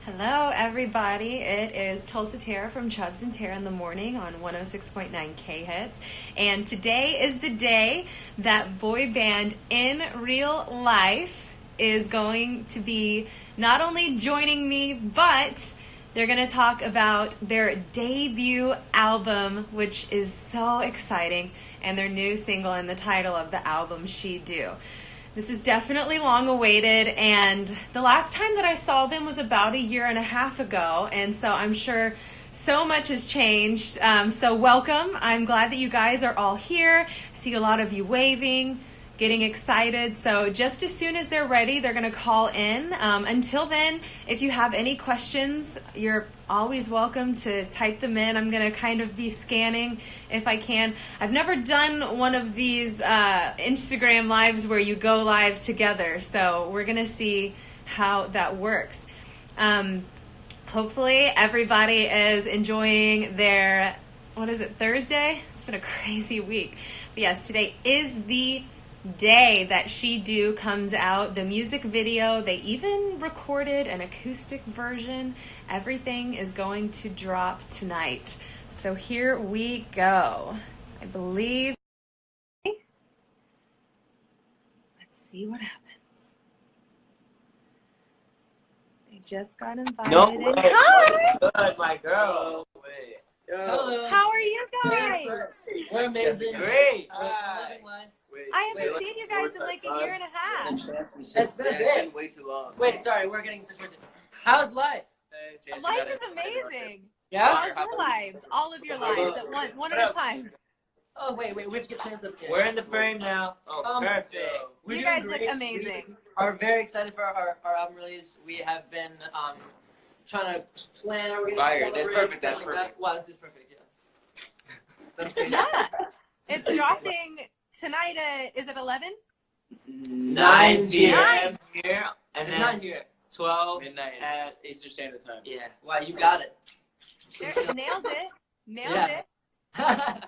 Hello, everybody. It is Tulsa Tara from Chubbs and Tara in the Morning on 106.9 K-Hits. And today is the day that boy band In Real Life is going to be not only joining me, but they're going to talk about their debut album, which is so exciting, and their new single and the title of the album, She Do. This is definitely long awaited, and the last time that I saw them was about a year and a half ago, and so I'm sure so much has changed. So welcome. I'm glad that you guys are all here. I see a lot of you waving, getting excited. So just as soon as they're ready, they're going to call in. Until then, if you have any questions, you're always welcome to type them in. I'm going to kind of be scanning if I can. I've never done one of these Instagram lives where you go live together, so we're going to see how that works. Hopefully everybody is enjoying their, Thursday? It's been a crazy week. But yes, today is the day that She Do comes out. The music video, they even recorded an acoustic version. Everything is going to drop tonight. So here we go. I believe. Let's see what happens. They just got invited. No in. way. Hi! Good, my girl. No way. Hello. How are you guys? We're amazing. Great. We're living life. I haven't seen you guys in like a year and a half. It's been a bit. Way too long. Wait, sorry, we're getting situated. How's life? Life is amazing. Yeah? How's your lives? All of your lives at one at a time. Oh, wait, we have to get chance up here. We're in the frame now. Oh, perfect. We're You doing guys look great. amazing. We are very excited for our album release. We have been trying to plan how we're going to Fire. celebrate. That's perfect. That's something like perfect. that. Wow, this is perfect, yeah. That's crazy. Yeah. It's dropping tonight at, is it 11? 9 p.m. here, and It's then 9 here. 12 midnight at Eastern Standard Time. Yeah. Wow, you got it. Nailed it. Nailed Yeah. it.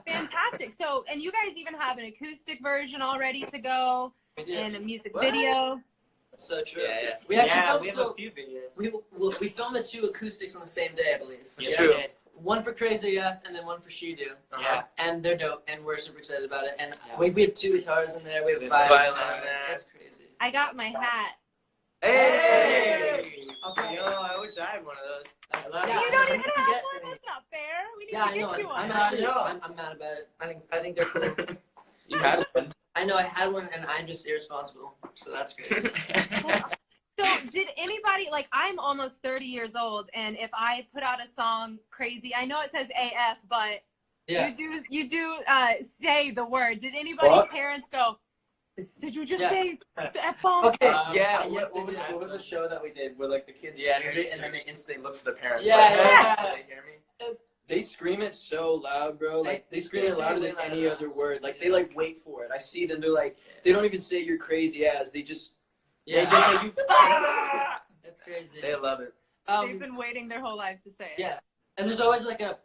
Fantastic. So, and you guys even have an acoustic version all ready to go We do. and a music What? video. That's so true. Yeah, yeah. We actually filmed, we have so a few videos. we filmed the 2 acoustics on the same day, I believe. Yeah. True. One for Crazy AF and then one for She Do. Yeah. And they're dope, and we're super excited about it. And Yeah. we have 2 guitars in there, we have We 5 have guitars. violin in there. That's crazy. I got my hat. Hey! Okay. Yo, I wish I had one of those. That's- love yeah, it. You don't we even need to have get- one? That's not fair. We need Yeah, to I know. get you I'm one. actually, I know. I'm mad about it. I think they're cool. You had one. I know I had one, and I'm just irresponsible. So that's crazy. So did anybody, like, I'm almost 30 years old, and if I put out a song Crazy, I know it says AF, but Yeah. you do say the word. Did anybody's What? parents go, did you just Yeah. say the F-bomb? Okay. Yeah, yes, what was they did. the show that we did where like the kids Yeah, screamed it and then they instantly look for their parents? Yeah, like, yeah. "Hey, did they hear me?" They scream it so loud, bro. Like they scream they it say louder it way than louder any than other us. word. Like Yeah. they like wait for it. I see them. They're like they don't even say you're crazy as. They just Yeah. they just say you. That's crazy. They love it. They've been waiting their whole lives to say it. Yeah. And there's always like a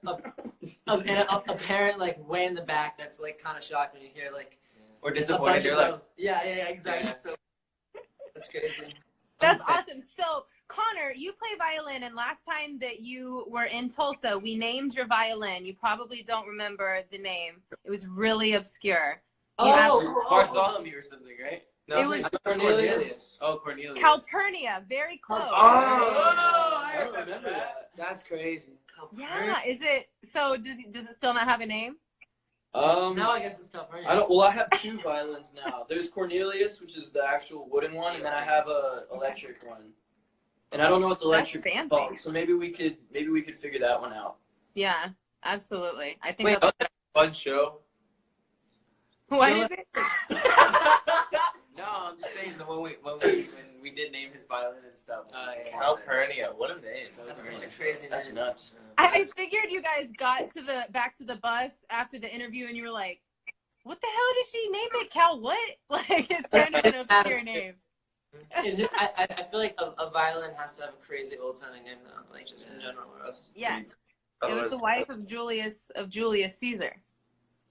parent like way in the back that's like kind of shocked when you hear like Or a disappointed. bunch You're of like, girls. Yeah, exactly. Yeah. So that's crazy. That's awesome. So, Connor, you play violin, and last time that you were in Tulsa, we named your violin. You probably don't remember the name. It was really obscure. Bartholomew or something, right? No, It was it's Cornelius. Oh, Cornelius. Calpurnia, very close. I don't remember that. That's crazy. Yeah, is it, so does it still not have a name? Now I guess it's California. I don't. Well, I have 2 violins now. There's Cornelius, which is the actual wooden one, and then I have a electric one. And I don't know what the That's electric fancy. called, so maybe we could figure that one out. Yeah, absolutely. I think Wait, that's Fun show. what is it? No, I'm just saying the when we did name his violin and stuff. Calpurnia, what a name. That's such a crazy That's name. nuts. I figured you guys got back to the bus after the interview, and you were like, "What the hell did she name it? Cal what?" Like it's kind of an obscure name. I feel like a violin has to have a crazy old sounding name though, like just in general or else. Yes, it was the wife of Julius Caesar.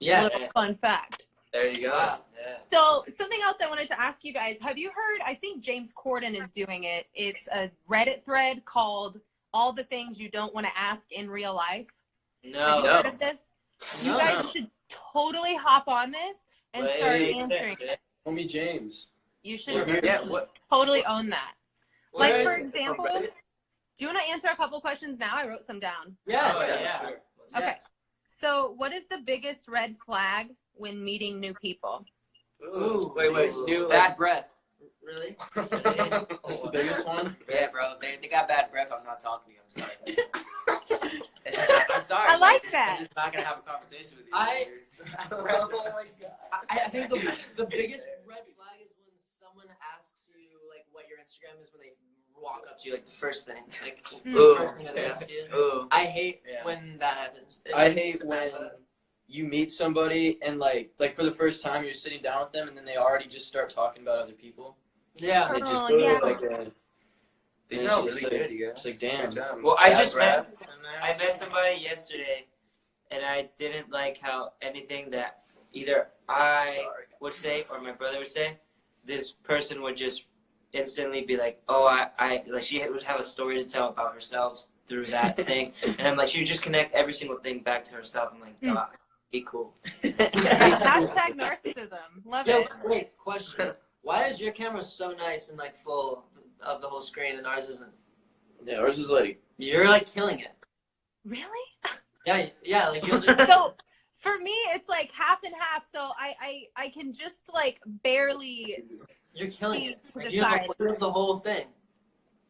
Yeah. Little fun fact. There you go. Wow. Yeah. So something else I wanted to ask you guys, have you heard, I think James Corden is doing it. It's a Reddit thread called all the things you don't want to ask in real life. Have No. you heard of this? You No, guys no. should totally hop on this and But start it makes answering sense, it. Homie James. You should Yeah, what? totally own that. Where Like, is for it? example, do you want to answer a couple questions now? I wrote some down. Yeah. Oh, yeah. Sure. Okay. Yes. So, what is the biggest red flag when meeting new people? Ooh. Wait. New Bad breath. Really? That's the biggest one. Yeah, bro. They got bad breath. I'm not talking to you. I'm sorry. I'm sorry. I like that. I'm just not gonna have a conversation with you. Oh my god. I think the biggest red flag is when someone asks you like what your Instagram is when they walk up to you like the first thing, like the Ooh. first thing that they ask you. Ooh. I hate Yeah. when that happens. It's I like- hate when you meet somebody and like for the first time you're sitting down with them and then they already just start talking about other people. Yeah. And it just Oh, goes yeah. like a, These and are all it's just really like- good, you guys. It's like damn. Good job. Well, I Bad just breath. I met somebody yesterday, and I didn't like how anything that either I would say or my brother would say, this person would just instantly be like, "Oh, I like," she would have a story to tell about herself through that thing, and I'm like, she would just connect every single thing back to herself. I'm like, "Dog, be cool." Hashtag narcissism. Love Yo, it. wait, question. Why is your camera so nice and like full of the whole screen and ours isn't? Yeah, ours is like You're like killing it. Really? Yeah, like you'll just So, for me, it's like half and half. So I can just like barely. you're killing it. To Like, the you have side. the whole thing.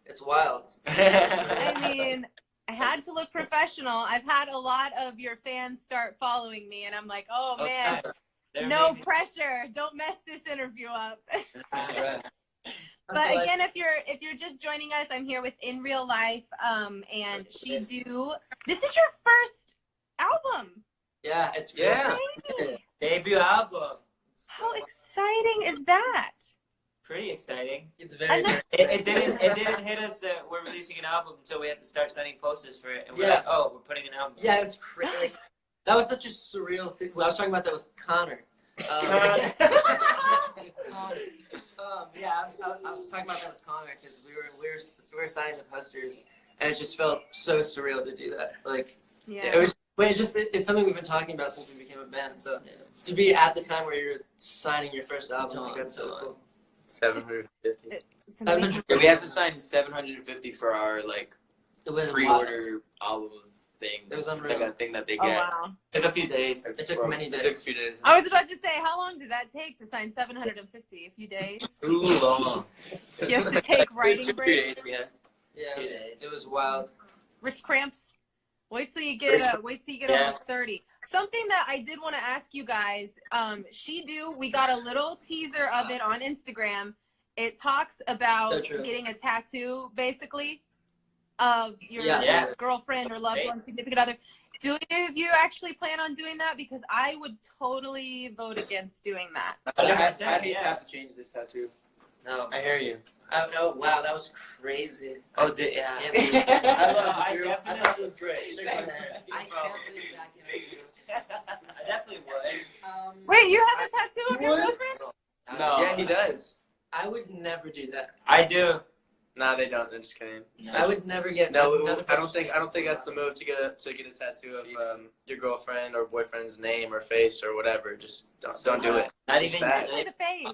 It's wild. I mean, I had to look professional. I've had a lot of your fans start following me, and I'm like, oh man, They're no amazing. pressure. Don't mess this interview up. Right. But again, if you're just joining us, I'm here with In Real Life, and this is your first album. Yeah, it's Yeah. Hey, Debut album. how exciting is that? Pretty exciting. It's very. It didn't hit us that we're releasing an album until we had to start signing posters for it, and we're Yeah. like, "Oh, we're putting an album." Yeah, it's crazy. Like, that was such a surreal thing. Well, I was talking about that with Connor. Yeah, I was talking about that with Connor because we were signing the posters, and it just felt so surreal to do that. Like it was, but it's something we've been talking about since we became a band. So to be at the time where you're signing your first album, like, that's so cool. 750. It's amazing. Yeah, we have to sign 750 for our like It was wild. pre-order album thing. It was It's like unreal. a thing that they Oh get. wow! Took a few days. It took many It days. took a few days. I was about to say, how long did that take to sign 750? A few days. Too long. You have to take writing Two breaks. days, yeah. Yeah, 2 days. it was wild. Wrist cramps. Wait till you get Yeah. almost 30. Something that I did want to ask you guys. We got a little teaser of it on Instagram. It talks about So true. getting a tattoo, basically, of your Yeah. girlfriend or loved one, significant other. Do any of you actually plan on doing that? Because I would totally vote against doing that. I hate to Yeah. have to change this tattoo. No. I hear you. Oh wow, that was crazy. Oh, I yeah. can't believe it. I love I it, Drew. I definitely- thought it was great. I can't believe that came out. I definitely would. Wait, you have a tattoo of your What? girlfriend? No. Yeah, he does. I would never do that. I do. Nah, they don't. I'm just kidding. I would never get No, another I don't person's think face. that's the move to get a tattoo of your girlfriend or boyfriend's name or face or whatever. Just don't do it. Not It's even- bad. Especially the face.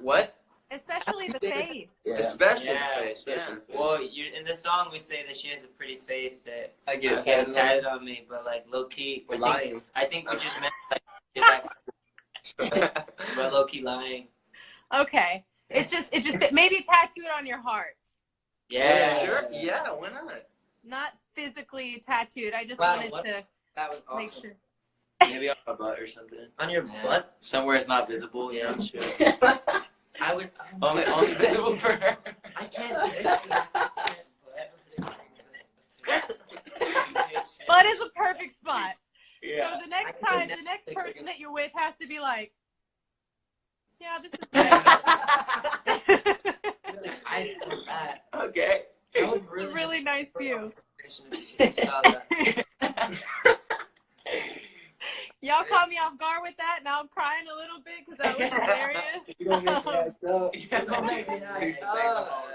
What? Especially the face. Yeah. Especially Yeah. the face. Especially the face. Well, in the song we say that she has a pretty face that I I get get tatted on me, but like low key, We're lying. I think we just meant like get back, but low key lying. Okay. It just maybe tattoo it on your heart. Yeah. Sure. Yeah. Why not? Not physically tattooed. I just Wow, wanted what? to That was make awesome. sure. Maybe on my butt or something. On your Yeah. butt? Somewhere it's not visible. You know. Sure. I would. Oh my Only visible for her. I can't predict that. I can't ever predict anything. But it's a perfect spot. Yeah. So the next I could time, never the next think person again. that you're with has to be like, yeah, this is Like, I saw that. Okay. That was It's a really, really nice view. if you saw that. Y'all caught me off guard with that. Now I'm crying a little bit because that was hilarious. You don't make that up. Yeah. You don't make me Great. that up.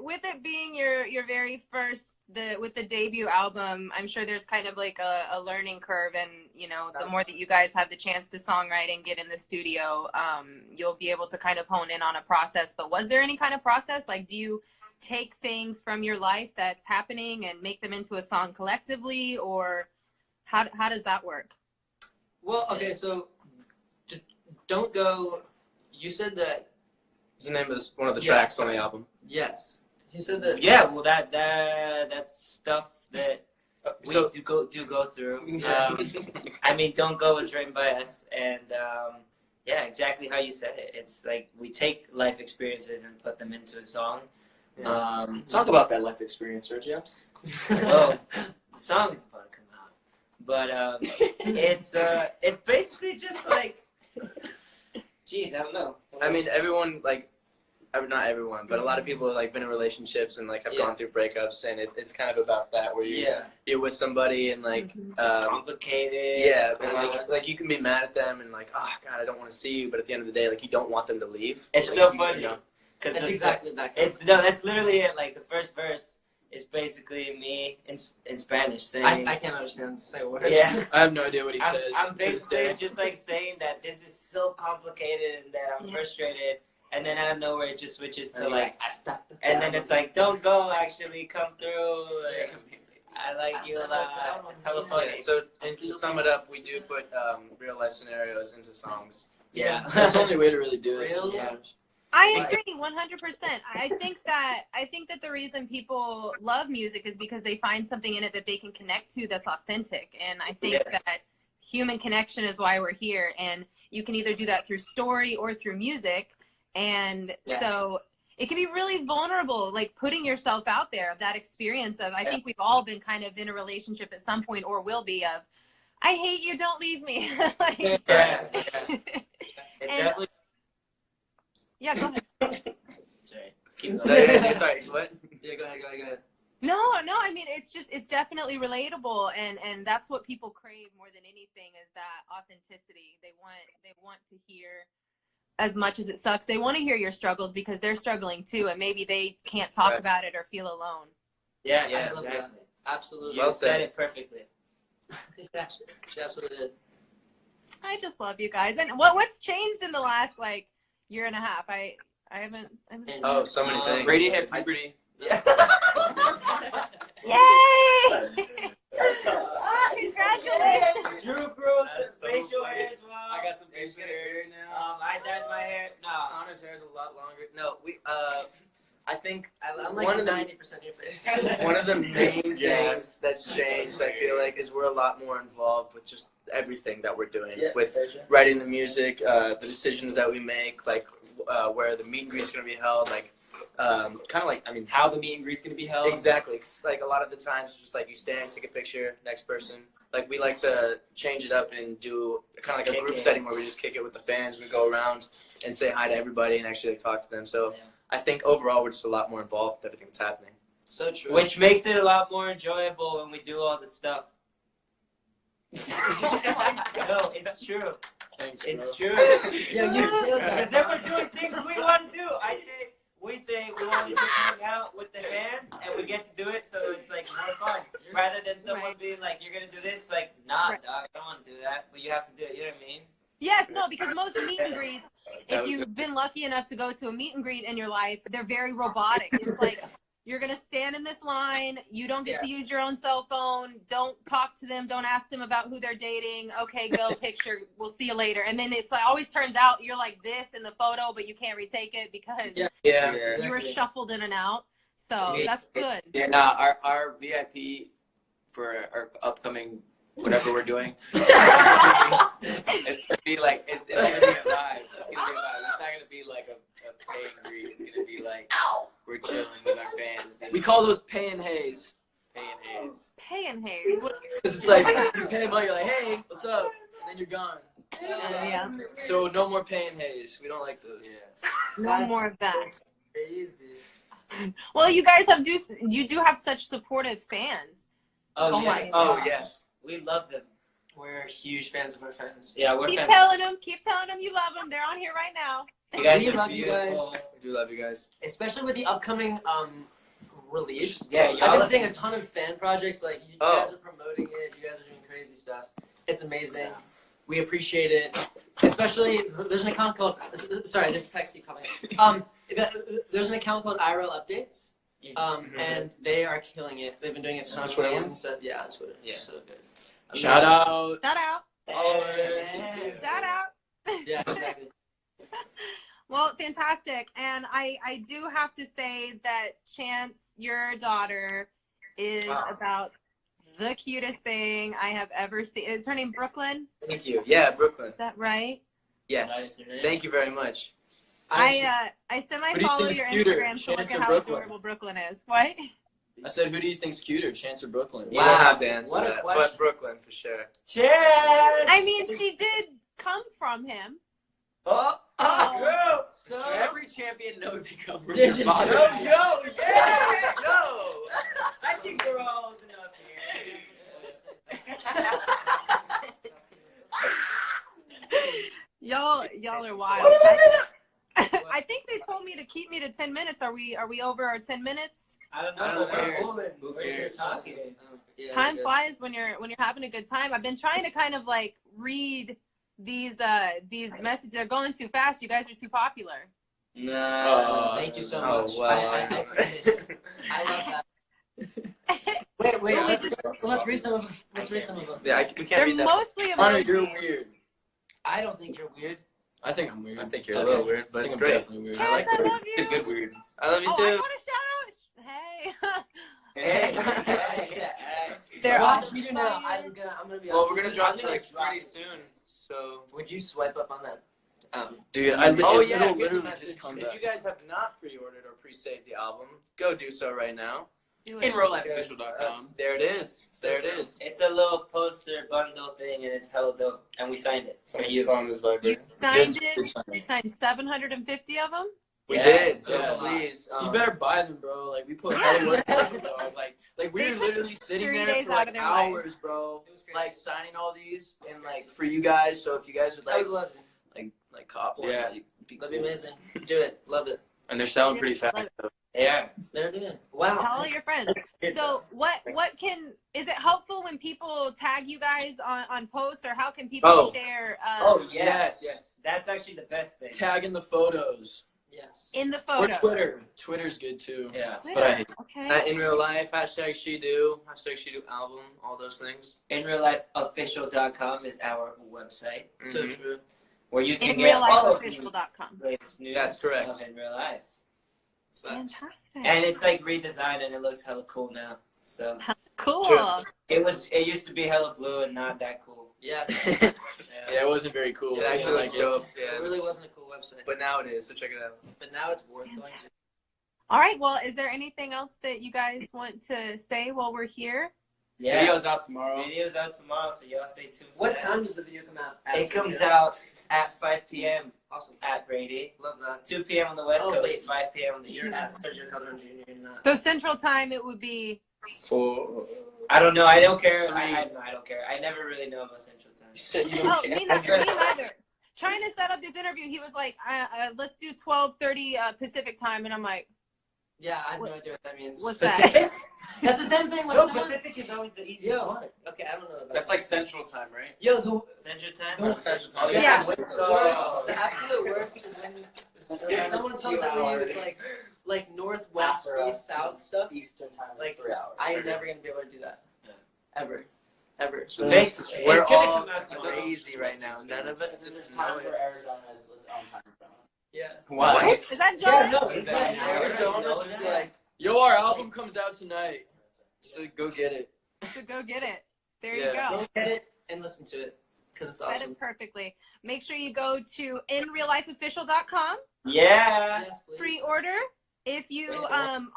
With it being your very first with the debut album, I'm sure there's kind of like a learning curve, and you know, the more that you guys have the chance to songwrite and get in the studio, you'll be able to kind of hone in on a process. But was there any kind of process? Like, do you take things from your life that's happening and make them into a song collectively, or how does that work? Well, okay, so don't go. You said that. It's the name of one of the tracks on the album. Yes. You said that. Yeah, well, that's stuff that we do go through. I mean, "Don't Go" was written by us, and yeah, exactly how you said it. It's like we take life experiences and put them into a song. Yeah. Talk about that life experience, Sergio. Well, the song is about to come out, but it's basically just like, geez, I don't know. I mean, everyone, like, not everyone, but a lot of people have, like, been in relationships and, like, have gone through breakups, and it's kind of about that, where you're with somebody and, like, complicated. Yeah, and, like you can be mad at them and, like, oh, God, I don't want to see you, but at the end of the day, like, you don't want them to leave. It's like, so funny. You know? That's exactly that. That's literally it. Like, the first verse is basically me in Spanish saying... I can't understand the same words. Yeah. I have no idea what he says. I'm basically just, like, saying that this is so complicated and that I'm frustrated. And then out of nowhere, it just switches to, like, and then it's like, "Don't go, actually, come through. Like, I like you a lot." It's hella funny. Yeah, so, and to sum it up, we do put real-life scenarios into songs. Yeah. That's the only way to really do it sometimes. I agree 100%. I think that the reason people love music is because they find something in it that they can connect to that's authentic. And I think that human connection is why we're here. And you can either do that through story or through music. And so it can be really vulnerable, like putting yourself out there, of that experience of, I think we've all been kind of in a relationship at some point, or will be, of, I hate you, don't leave me. Like, It's definitely... Yeah, go ahead. Sorry. Keep going. Sorry, what? Yeah, go ahead. No, I mean, it's definitely relatable, and that's what people crave more than anything, is that authenticity. They want to hear, as much as it sucks, they want to hear your struggles, because they're struggling too, and maybe they can't talk about it or feel alone. Yeah, I love that. Absolutely. You said it perfectly. Yeah, she absolutely did. I just love you guys. And what's changed in the last, like, year and a half? I haven't Oh, so many things. Brady had puberty. Yeah. Yay! Congratulations! Drew grows his facial hair as well. I got some facial hair now. I dyed my hair. No. Connor's hair is a lot longer. No, I think I'm like one of the 90% of your face. one of the main things that's changed, I feel like, is we're a lot more involved with just everything that we're doing, with writing the music, the decisions that we make, like where the meet and greet's gonna be held, like kind of like, I mean, How the meet and greet's gonna be held. exactly. Like a lot of the times, it's just like you stand, take a picture, next person. Like we like to change it up and do kind of like a group setting where we just kick it with the fans. We go around and say hi to everybody and actually like, talk to them. So I think overall we're just a lot more involved with everything that's happening. So true. Which makes it a lot more enjoyable when we do all the stuff. No, it's true. Thanks, It's bro. true. Yeah, Because then we're doing things we want to do. We say we want to just hang out with the fans, and we get to do it, so it's like more fun. Rather than someone being like, "You're gonna do this," like, "Nah, dog, I don't want to do that," but you have to do it. You know what I mean? Yes, no, because most meet and greets, if you've been lucky enough to go to a meet and greet in your life, they're very robotic. It's like, you're going to stand in this line. You don't get to use your own cell phone. Don't talk to them. Don't ask them about who they're dating. Okay, go, picture. We'll see you later. And then it's like, always turns out you're like this in the photo, but you can't retake it because you were shuffled in and out. So that's good. Yeah, nah, our VIP for our upcoming whatever we're doing, it's gonna be like it's gonna be a vibe. It's gonna be a vibe. It's not gonna be like a pay and greet. It's gonna be like we're chilling with our fans. We call those pay and haze. Pay and haze. Pay and haze. Because it's like you pay them out, you're like, hey, what's up? And then you're gone. Yeah. So no more pay and haze. We don't like those. Yeah. No more of that. Crazy. Well, you guys you do have such supportive fans. Oh, Oh, yes. Oh yes. We love them. We're huge fans of our fans. Yeah, we're Keep fans. telling them you love them. They're on here right now. You guys We are love you guys. beautiful. We do love you guys. Especially with the upcoming release. Yeah, I've y'all been seeing a ton of fan projects. Like you guys are promoting it. You guys are doing crazy stuff. It's amazing. We appreciate it. Especially there's an account called. Sorry, this text keep coming. There's an account called IRL Updates. And they are killing it. They've been doing it On so Twitter? amazing stuff. Yeah, on Twitter. Yeah. So good. Shout out. Shout out. Shout out. Yeah, exactly. Well, fantastic. And I do have to say that Chance, your daughter, is about the cutest thing I have ever seen. Is her name Brooklyn? Thank you. Yeah, Brooklyn. Is that right? Yes. Thank you very much. I semi-follow your cuter, Instagram to look Chance at or how Brooklyn? adorable Brooklyn is. What? I said, who do you think's cuter, Chance or Brooklyn? You don't have to Wow, answer what a that, question. but Brooklyn for sure. Cheers! I mean, she did come from him. Oh, Oh. So Every champion knows he comes from Did your you father. know? Yeah! No! I think we're all old enough here. Y'all are wild. I think they told me to keep me to 10 minutes. Are we over our 10 minutes? I don't I know. don't We're know. old. Who We're cares? just talking. Yeah, Time good. flies when you're having a good time. I've been trying to kind of like read these messages. They're going too fast. You guys are too popular. No. Thank you so Oh, much. wow. I appreciate it. I love that. Wait. Well, Let's read some of them. Let's read some of them. Yeah, we can't They're read that. mostly Connor, emojis. you're weird. I don't think you're weird. I think I'm weird. I think you're a Okay. little weird, but I it's think I'm great. definitely weird. Chance, I like I weird. love you. It's a good weird. I love you Oh, too. I want to shout out. Hey. Hey. They're Watch all me do now. I'm gonna be. Well, honest we're gonna with drop you. it like pretty soon. So, Would you swipe up on that? Dude, I oh it yeah, literally here's a just message. come If back. you guys have not pre-ordered or pre-saved the album, go do so right now. Do In it. reallifeofficial.com. There it is. There it is. It's a little poster bundle thing, and it's hella dope. And we signed it for you. phone is You vibrating. signed Good it. sign. You signed 750 of them. We Yeah. did. So Yeah. please. So you better buy them, bro. Like we put hella work into it, dog. Like we They were took literally sitting 3 there days for out like of their life. hours, bro. It was crazy. Like signing all these and like for you guys. So if you guys would That was like lovely. like cop one, Yeah. like, be That'd be cool. amazing. Do it. Love it. And they're selling pretty fast. Yeah. They're doing. Tell Wow. all your friends. So what is it helpful when people tag you guys on posts, or how can people share Oh, yes. Yes. That's actually the best thing. Tag in the photos. Yes. in the Or photos? Twitter. Twitter's good too. Yeah. But I hate Okay. In real life, hashtag she do album, all those things. InRealLifeOfficial.com is our website So Mhm. true. where you can get all of the InRealLifeOfficial.com. latest news That's correct. of In Real Life. Fantastic. And it's like redesigned and it looks hella cool now. So Cool. True. it used to be hella blue and not that cool. Yeah. Yeah, it wasn't very cool. It actually looks like dope. Yeah, It really wasn't a cool website, But now it is, so check it out. but now it's worth going to. All right. Well, is there anything else that you guys want to say while we're here? Yeah. Video's out tomorrow. Video's out tomorrow, so y'all stay tuned for What that. time does the video come out? It comes out at 5 p.m. Awesome. at Brady. Love that. 2 p.m. on the West Oh, Coast, wait. 5 p.m. on the You're East at Coast. Sergio Calderon Jr. You're not. So Central Time, it would be. I don't know. I don't care. Three. I don't care. I never really know about Central Time. Oh, me neither. Trying to set up this interview, he was like, "Let's do 12:30 Pacific Time," and I'm like, Yeah, I have no idea what that means. "What's that?" That's the same thing when No, someone. Pacific is always the easiest Yo. one. Okay, I don't know about That's that. like Central Time, right? Yo, the Central Time. That's Central Time. Yeah. The absolute worst is when someone comes up with you with like northwest, After east, south stuff. Eastern Time Like, 3 hours. I am never gonna be able to do that. Ever. So It's we're gonna all come out tomorrow. crazy right now. None of us just know it. Arizona is its own time zone. Yeah. What? Is that Yeah, John? no, What is it's that? not Arizona. It's just like, Yo, our album comes out tonight. So go get it. So go get it. There Yeah. you go. go get it and listen to it because it's Said awesome. it perfectly. Make sure you go to InRealLifeOfficial.com. Yeah. Yes, please. Pre-order. If you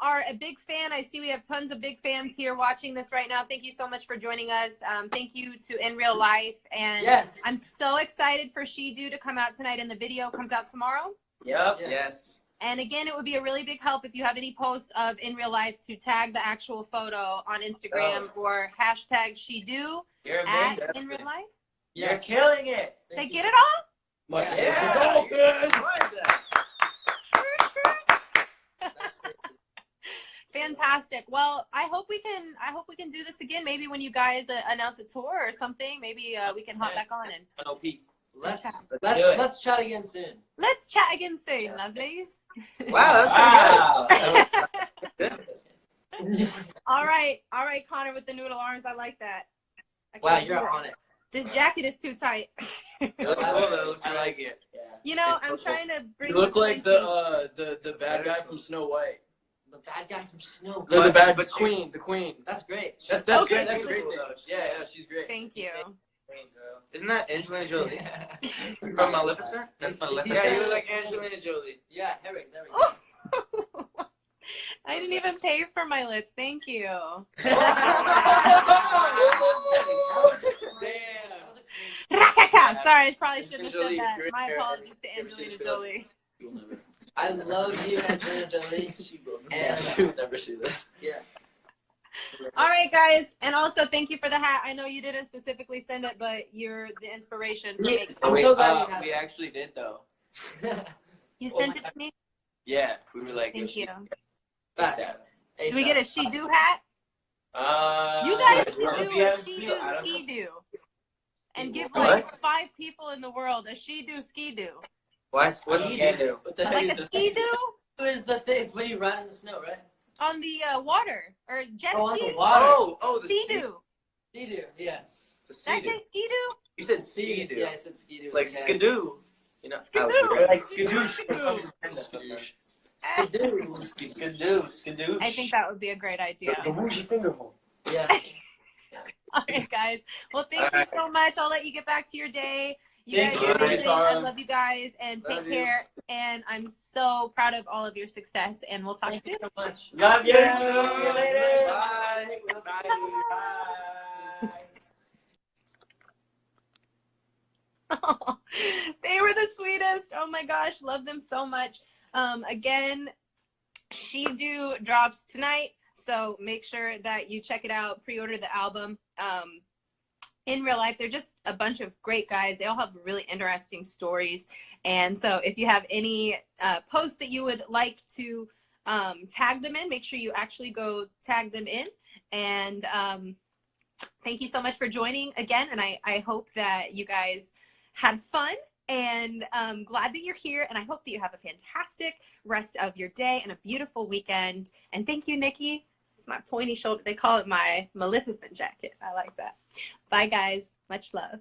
are a big fan, I see we have tons of big fans here watching this right now. Thank you so much for joining us. Thank you to In Real Life. And Yes. I'm so excited for She Do to come out tonight, and the video comes out tomorrow. Yep. Yes. And again, it would be a really big help if you have any posts of In Real Life to tag the actual photo on Instagram or hashtag She Do. You're at amazing. in real life? You're killing it. They get it all? My Yeah. Dolphins. Fantastic. Well, I hope we can do this again. Maybe when you guys announce a tour or something, maybe we can hop back on and NOP. Let's chat again soon. let's chat again soon, lovelies. Wow, that's pretty Wow. All right, Connor with the noodle arms. I like that. I Wow, can't do you're it. on it. This jacket is too tight. It looks cool though. I like it. Yeah. You know, It's I'm purple. trying to bring. You look the like slinky. the bad guy from Snow White. The bad guy from Snow. The bad but queen. The queen. That's great. That's Okay. great. That's a great Cool, thing. though. Yeah, she's great. Thank you. Isn't that Angelina Jolie Yeah, from Maleficent? That's He Maleficent. Yeah, said- you look like Angelina Jolie. yeah, Herrick, there we go. I didn't even pay for my lips. Thank you. Rakaka! Sorry, I probably shouldn't have said Angelina that. Jolie, My great apologies to hair. Angelina She's Jolie. You'll never. I love you, Angelina Jolie. And You'll never see this. yeah. All right, guys, and also thank you for the hat. I know you didn't specifically send it, but you're the inspiration for making. I'm so glad you have We it. actually did though. You sent it to me. Yeah, we were like, Thank you. Back. ASAP. Did we get a she do hat? You You guys should do yeah, a she do ski do, and give What? like 5 people in the world a she do ski do. What's Yeah. she do? What the heck Like is a this? ski do Who is the thing? It's when you run in the snow, right? on the water or jet Oh, on ski. the water. Oh, the Ski sea. do. Ski-Doo, yeah. It's Did a I sea do. say ski do? You said sea do. Yeah, I said Ski-Doo. Like yeah. skidoo. You know. Skidoo. Like skadoosh. Skidoo. Skidoo. I think that would be a great idea. Where's your finger hole? Yeah. All right, guys. Well, thank All you right. so much. I'll let you get back to your day. You Thank guys you. are amazing. I Tara. love you guys, and take Love you. care. And I'm so proud of all of your success. And we'll talk Thank soon. you so much. Love you. Yeah. See you later. Bye. Bye. They were the sweetest. Oh my gosh, love them so much. Again, She Do drops tonight, so make sure that you check it out. Pre-order the album. In real life, they're just a bunch of great guys. They all have really interesting stories, and so if you have any posts that you would like to tag them in, make sure you actually go tag them in. And thank you so much for joining again, and I hope that you guys had fun, and glad that you're here, and I hope that you have a fantastic rest of your day and a beautiful weekend. And thank you, Nikki. It's my pointy shoulder. They call it my Maleficent jacket. I like that. Bye, guys. Much love.